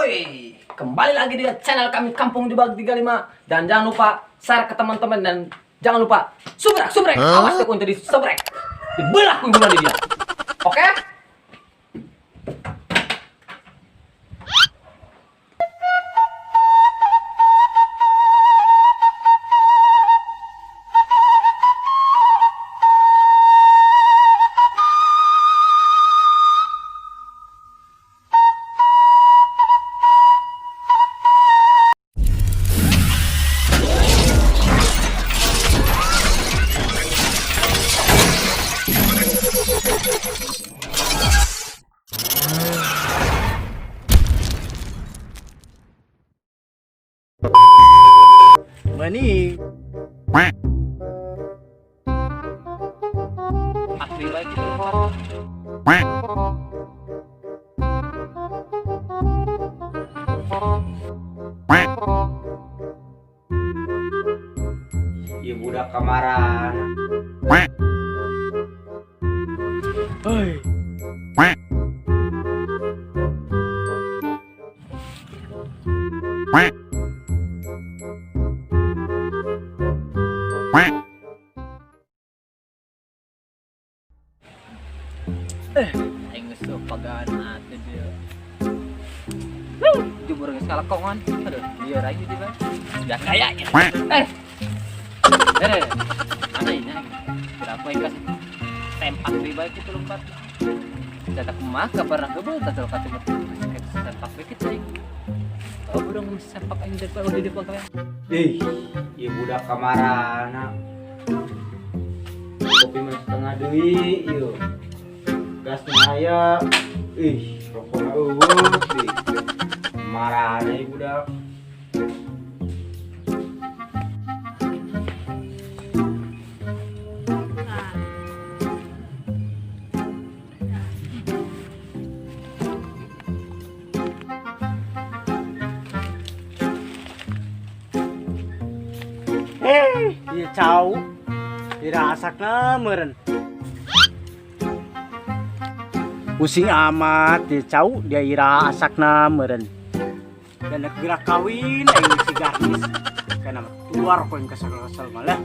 Woi, kembali lagi di channel kami Kampung Jebak 35. Dan jangan lupa share ke teman-teman dan jangan lupa subrek. Awas tuh kunci di subrek. Dibelah kunjungan dia. Oke? Mani Asli baik itu. ya budak kamaran. Hei. Aing geus pagan atuh dia. Jumur geus kalakongan. Aduh, lieur aja dia, Bang. Sudah kayaknya. Ada ini. Berapa yang kasih tempat pribadi itu lompat. Cetak maka pernah gebel tasal kata tempat begitu aing. Oh, udah sepak aing depan udah di pokoknya. Ya budak kamaran. Kopi mah setengah deui, ieu. Gas aya. Rokona eueus di. Marane budak. Iya cau, dirasakna meureun. Pusing amat, dia cau, dia ira asakna meureun. Dan gerak kawin, aing si gadis. Kana keluar koin kesel-kesel malah.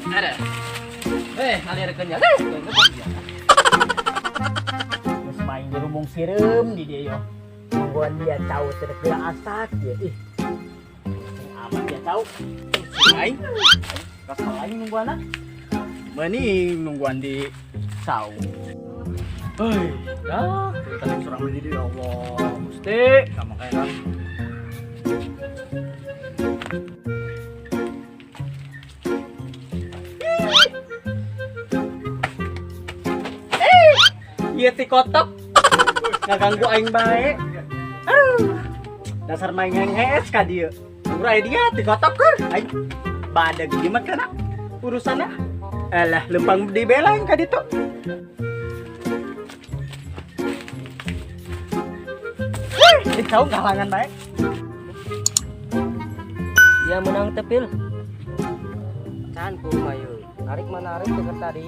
Ada. Ngalirkeun ya. Geus main di rumong sireum di dia yo. Nungguan dia cau teu gerak asak dia. Pusing amat dia cau. Aing kasal aing nungguana. Meuning nungguan di cau. Dah, kita surang berdiri ya Allah. Gusti, sama kayak iya ti kotok ngaganggu aing bae. Dasar main ngehes ka dieu. Urai dia ti kotok aing badag di mah kana urusanna. Alah lempang dibelain ka ditu. Kau kalangan baik. Dia menang tepil. Can ku mayu. Narik menarik dekat tadi.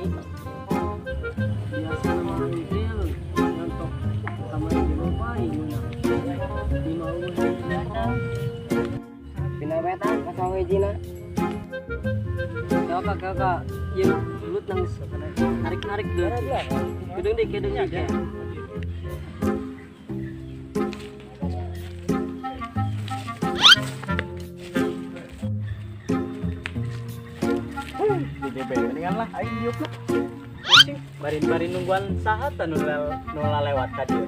Biasa manggil nonton sama di lupa menang. Di mau datang. Pinawetan ka sa wejina. Kakak. Ieu lulut nangis. Narik dulu. Kedeng deh. Di DB mendingan lah aing diuk lah. Pusing barin nungguan saat anu lewat ka dieu.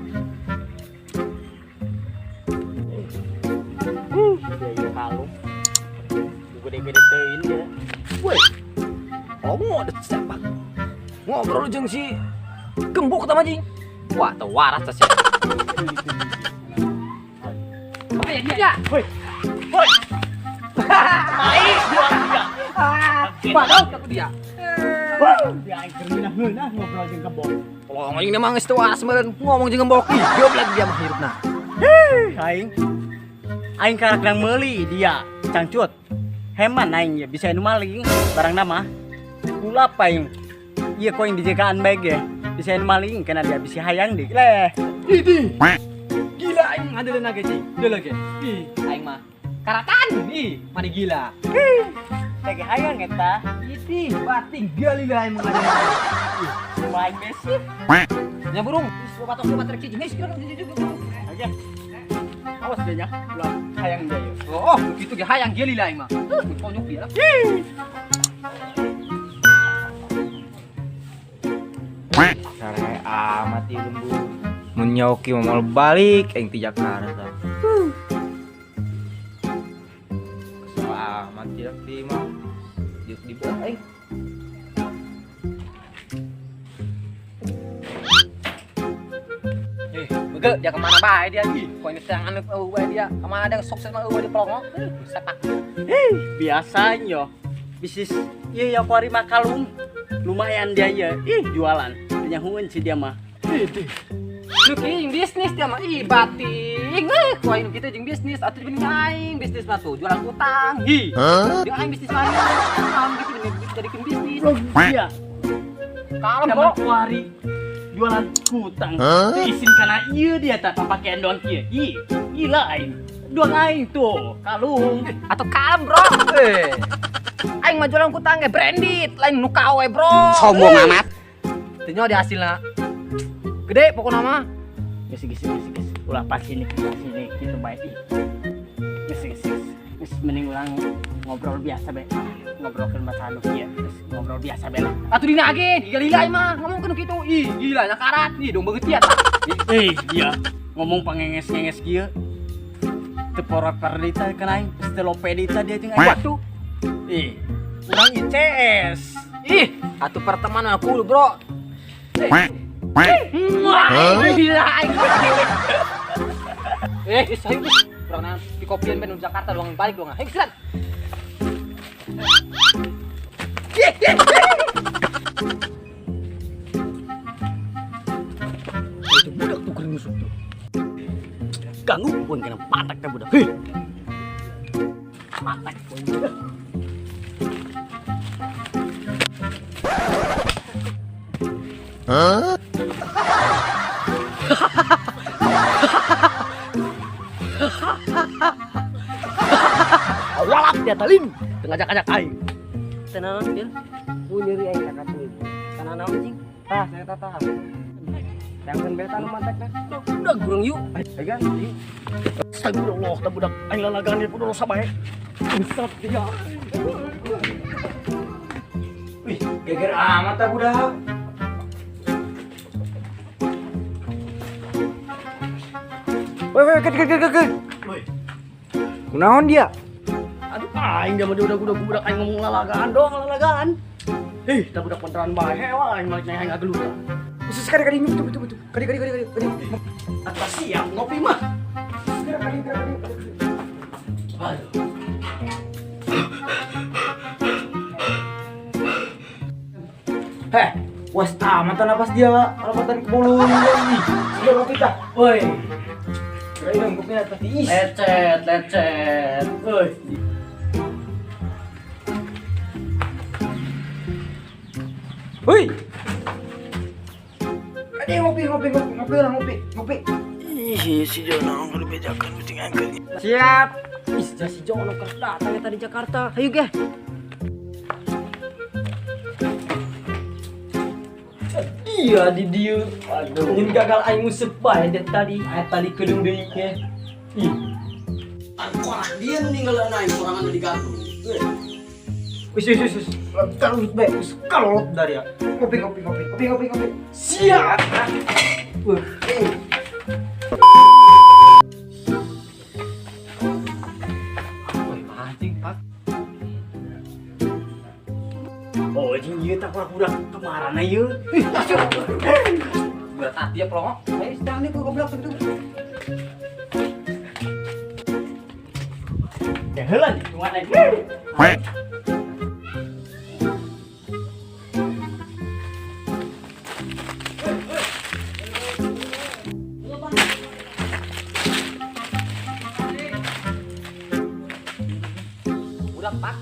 Dia kalung. Gede-gede teuin dia. Woi. Ngomong ada sepak. Ngobrol jeung si Gembok tah anjing. Wah, teu waras tah sia. Apa ya dia? Woi. Ai, buang dia. Padahal aku dia. Dia aing keur ngeunah ngobrol jeung Gembok. Kalau aing mah geus teu waras meureun ngomong jeung Gembok. Goblok dia mah hirupna. Aing karakter meuli dia cangcut. Heman aing ya bisa nu maling barang nama. Kula paing iya kok yang dijagaan baik ya. Bisa maling karena dia bisa hayang deh. Leh. Ini. Gila aing ada lagi sih. Udah lagi. Ih, aing mah karatan. Ih, mana gila. Lagi hayang eta. Iti, bating gali lah aing mah. Main besi. Nya burung, gua patok gua trek cicing. Oke. Awas dia nya. Belum hayang dia yuk. Oh, begitu ge hayang gali lah aing mah. Konyok dia. Sare amat ieu lembu. Mun nyoki mau balik aing ti Jakarta. Kesel amat tidak di mah. Di bawah aing. Bege, dia kemana bae dia? Kok ini serangan bae dia? Kemana ada sukses mah di pelongo? Sepak. Biasanya bisnis iya ya kuari makalung. Lumayan dia ya. Jualan. Nyahuan sih dia mah. Nuki bisnis dia mah bating. Kok ini kita jeung bisnis atuh jeung aing bisnis mah tuh jualan utang. Jeung aing bisnis lain. Am gitu jadikeun bisnis. Iya. Kalem Sama kok. kuari jualan hutang. Isin karena iya dia tak pakaian doang kieu. Gila aing. Doang aing tuh kalung. Atau kalem, Bro. Aing mah jualan utang ge branded, lain nu KW, Bro. Sombong amat. Teu nya di hasilna. Gede pokokna mah. Geus. Ulah pas sini gitu baik. Geus. Mending ulang ngobrol biasa be. Ngobrolkeun bahasa anu kieu. Ngobrol biasa be lah. Atuh dina ge, gila mah ngomongkeun kitu. Ih, gila nya karat nih dong beungeut tah. Iya. Ngomong pangenges-ngenges kieu. Teu poroper dita kan aing, geus teu lope dita dia jeung aing tuh. Urang ICS. Atuh pertemanan aku, Bro. Gila aing. Geus ayo geus. Urang di kopian ben Jakarta doang balik doang. Ayo geus. Itu budak tuh kering musuh tuh. Ganggu pun kena patak teh budak. Heh. Patak pun budak. Awalap dia talin, ngajak-ngajak aing. Tenanan dia. Nyeri aing kakak tuh. Kana naon anjing? Tah, saya tah. Jangan betan mantek teh. Udah gurung yuk. Ayo kan, yuk. Astagfirullah, tah budak aing lalagan dia kudu dosa bae. Buset dia. Wih, geger amat ta budak. Woi, ke. Woi. Kunaon dia? Aduh, aing dia mah udah budak aing ngomong lalagaan doang lalagaan. Tah budak beneran bae hewa aing mah aing ngagelut. Khusus kali betul. Kali. Atas siap ngopi mah. Kali. Aduh. Was tamat napas dia rapatan ke bolu lagi. Sudah ngopi tah. Woi. Kira dong kopi atas is. Lecet. Woi. Woi. Ada ngopi. Ih, si Jono udah bejakan penting angkelnya. Siap. Ih, si Jono keur datang eta di Jakarta. Hayu ge. Iya di dieu. Aduh. Ini gagal aing musep bae det tadi. Aya tadi kedeung deui ge. Ih. Wah, dia meninggal naik orang anu diganggu. Wis. Kalau be, kalau dari ya. Kopi. Siap. Anjing, Pak. Oh, jeung ieu tah budak kemarana ieu. Berat hati ya pelongo. Ayo sedang nih goblok gitu. Ya heula nih, kumaha lagi. Udah, Pak.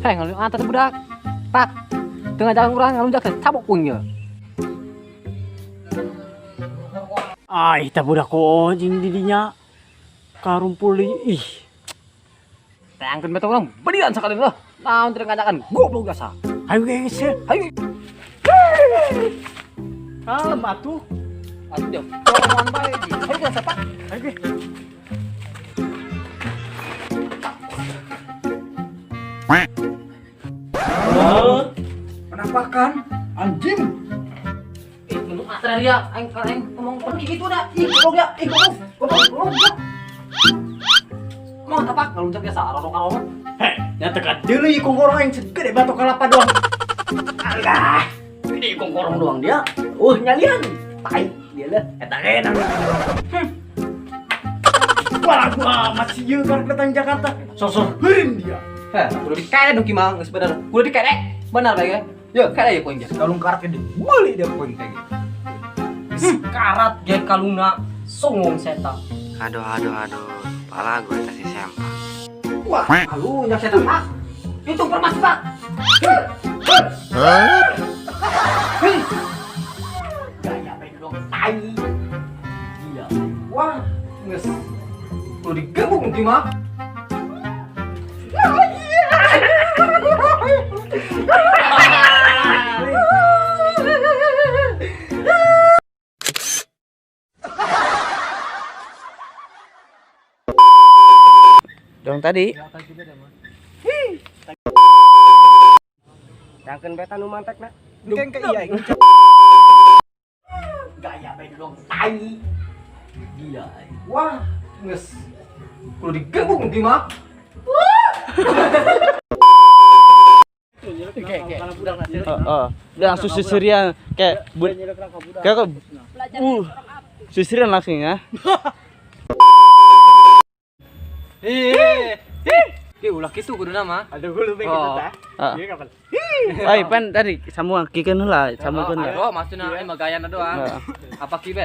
Kayak ngalung antar budak. Pak. Tengah jalan orang ngalung jak sabuk punya. Ai, tak budak ko anjing didinya. Karumpul ih. Tangkeun beta orang berian sekali lah. Naon teu ngadakan goblok biasa. Ayo guys. Ayo. Kalem atuh. Atuh jam. Ngomong bae. Ayo biasa Pak. Ayo guys. Penampakan anjing. Lu atra dia aing ngomong pergi gitu dah. Ih, goblok dia. Ih, goblok. Mau tapak ngalung jak biasa arok-arok. Heh, nyatakan deui kongkorong yang segede batu kelapa doang. Alah, gede kongkorong doang dia. Nyalian. Tai dia lah. Eta enak. Gua masih yeuh kan datang Jakarta. Sosok heureun dia. Heh, kudu dikae dong Kimang, geus bener. Kudu dikae. Benar bae. Yuk, kae ya poin dia. Kalung karat gede. Beli dia poin kayak gitu. Karat ge kaluna songong seta. Aduh. Pala gue kasih sempak. Wah, alu nyak setan Pak. Itu informasi Pak. Gaya bae dong. Tai. Gila. Wah, geus. Kudu digabung Kimang. Dong tadi. Tangkeun beta nu mantekna. Engke ke iya. Gaya bae dong. Tai. Gila. Wah, geus. Kudu digabung Kimang. Langsung susurian kayak susurian langsung ya. Ki ulah kitu kuduna mah. Aduh gue lupa gitu tah. Iya kapan? Ai pan tadi sambung kikeun heula, sambungkeun. Aduh, maksudna mah gayan doang. Apa ki be?